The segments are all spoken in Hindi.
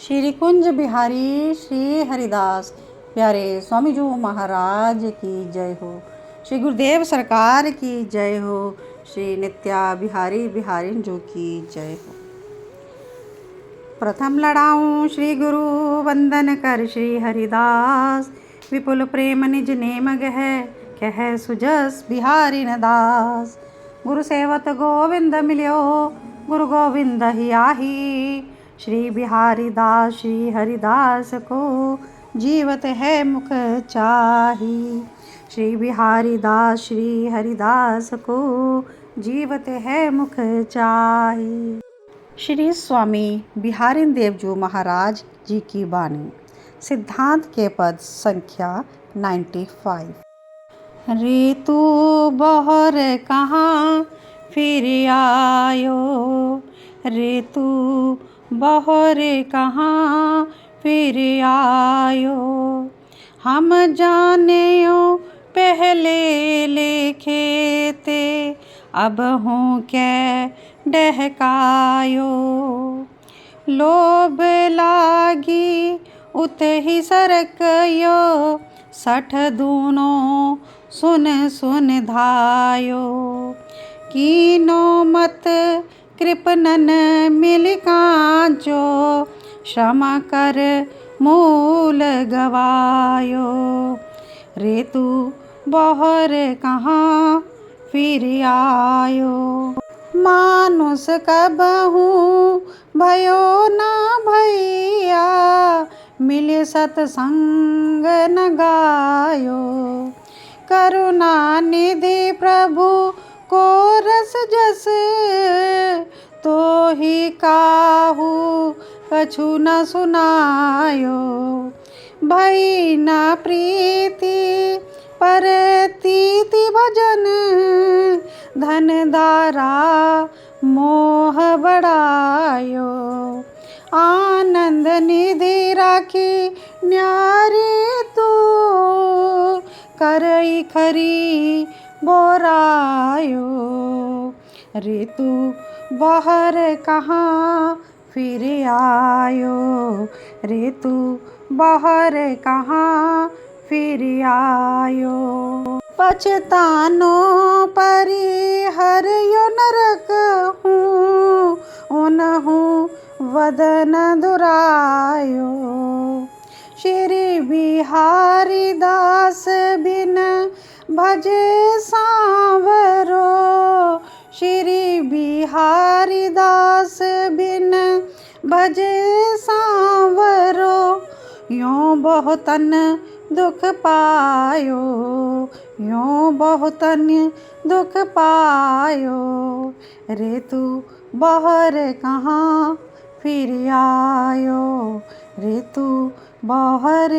श्री कुंज बिहारी श्री हरिदास प्यारे स्वामी जी महाराज की जय हो। श्री गुरुदेव सरकार की जय हो। श्री नित्या बिहारी बिहारी जो की जय हो। प्रथम लड़ाऊं श्री गुरु वंदन कर श्री हरिदास, विपुल प्रेम निज नेम गह कह सुजस बिहारी न दास। गुरु सेवत गोविंद मिल्यो गुरु गोविंद ही आही, श्री बिहारी दास श्री हरिदास को जीवत है मुख चाही। श्री बिहारी दास श्री हरिदास को जीवत है मुख चाही। श्री स्वामी बिहारी देव जी महाराज जी की वाणी। सिद्धांत के पद संख्या 95। ऋतु बहर कहाँ फिर आयो, ऋतु बहर कहाँ फिर आयो। हम जानियो पहले लिखे ते, अब हूँ कै डहकायो। लोभ लागी उत ही सरकयो, सठ दूनो सुन सुन धायो। कीनो मत कृपनन मिल कांचो, श्रम कर मूल गवायो। ऋतु बहर कहाँ फिर आयो। मानुष कबहू भयो ना भैया, मिले सतसंग न गायो। करुणा निधि प्रभु को रस जस, तो ही काहू कछु न सुनायो। भई न प्रीति परतीति भजन, धन दारा मोह बढ़ायो। आनंद निधि राखी न्यारी तू, करई खरी बोरायो। ऋतु बहर कहाँ फिर आयो, ऋतु बहर कहाँ फिर आयो। पछतानो परिहर यो नरक हूँ, उनहूँ वदन दुरायो। श्री बिहारी दास बिन भजे सांवरो, श्री बिहारी दास बिन भजे सांवरो। यों बहुतन दुख पायो, यों बहुतन दुख पायो। ऋतु बहर कहाँ फिर आयो, ऋतु बहर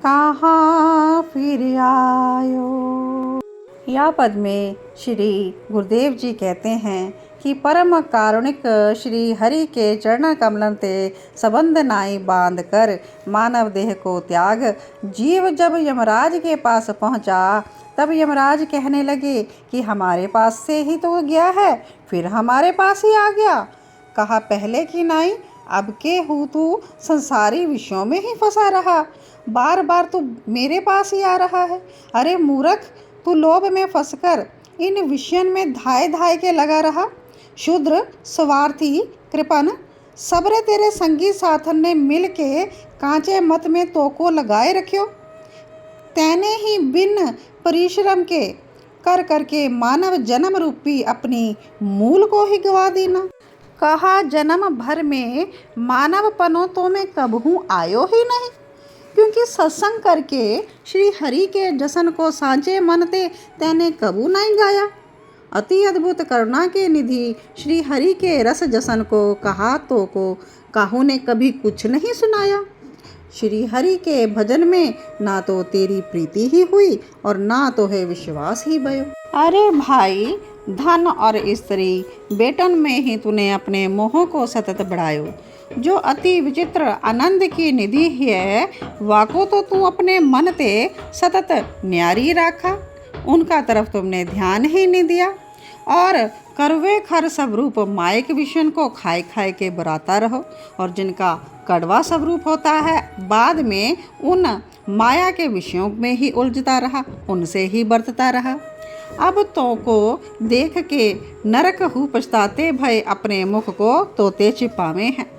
कहाँ फिर आयो। या पद में श्री गुरुदेव जी कहते हैं कि परम कारुणिक श्री हरि के चरण कमलन ते संबंध नाई बांध कर मानव देह को त्याग जीव जब यमराज के पास पहुंचा, तब यमराज कहने लगे कि हमारे पास से ही तो गया है, फिर हमारे पास ही आ गया। कहा पहले कि नाई, अब के हूँ तू संसारी विषयों में ही फंसा रहा, बार बार तू मेरे पास ही आ रहा है। अरे मूर्ख, तू लोभ में फंसकर इन विषयों में धाय धाय के लगा रहा। शूद्र, स्वार्थी, कृपण सबरे तेरे संगी साथन ने मिल के कांचे मत में तोको लगाए रखियो। तैने ही बिन परिश्रम के कर करके मानव जन्म रूपी अपनी मूल को ही गवा देना। कहा जन्म भर में मानव पनो तो में कबहू आयो ही नहीं, क्योंकि सत्संग करके श्री हरि के जसन को सांचे मन ते तैने कबू नहीं गाया। अति अद्भुत करुणा के निधि श्री हरि के रस जसन को कहा तो को काहू ने कभी कुछ नहीं सुनाया। श्री हरि के भजन में ना तो तेरी प्रीति ही हुई और ना तो है विश्वास ही भयो। अरे भाई, धन और स्त्री बेटन में ही तूने अपने मोह को सतत बढ़ायो। जो अति विचित्र आनंद की निधि है, वाको तो तू अपने मन ते सतत न्यारी रखा, उनका तरफ तुमने ध्यान ही नहीं दिया। और करवे खर सब रूप मायक विषण को खाए खाए के बराता रहो, और जिनका कड़वा स्वरूप होता है। बाद में उन माया के विषयों में ही उलझता रहा, उनसे ही बरतता रहा। अब तो को देख के नरक हूँ पछताते भय, अपने मुख को तोते छिपावे हैं।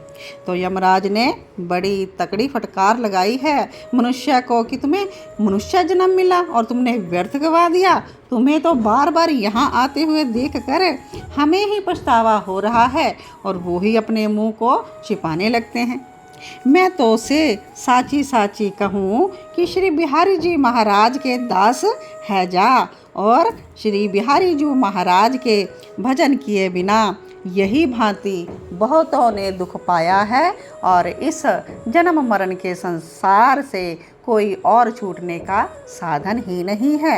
तो यमराज ने बड़ी तकड़ी फटकार लगाई है मनुष्य को कि तुम्हें मनुष्य जन्म मिला और तुमने व्यर्थ गवा दिया। तुम्हें तो बार बार यहाँ आते हुए देख कर हमें ही पछतावा हो रहा है और वो ही अपने मुंह को छिपाने लगते हैं। मैं तो उसे साची साची कहूँ कि श्री बिहारी जी महाराज के दास है जा, और श्री बिहारी जी महाराज के भजन किए बिना यही भांति बहुतों ने दुख पाया है और इस जन्म मरण के संसार से कोई और छूटने का साधन ही नहीं है।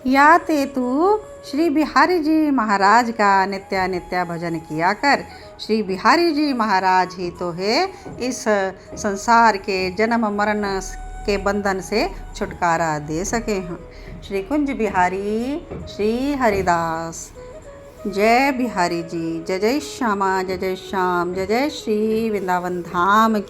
या ते तू श्री बिहारी जी महाराज का नित्य नित्य भजन किया कर। श्री बिहारी जी महाराज ही तो है इस संसार के जन्म मरण के बंधन से छुटकारा दे सके हैं। श्री कुंज बिहारी श्री हरिदास। जय बिहारी जी, जय जय श्यामा, जय जय श्याम, जय जय श्री वृंदावन धाम की।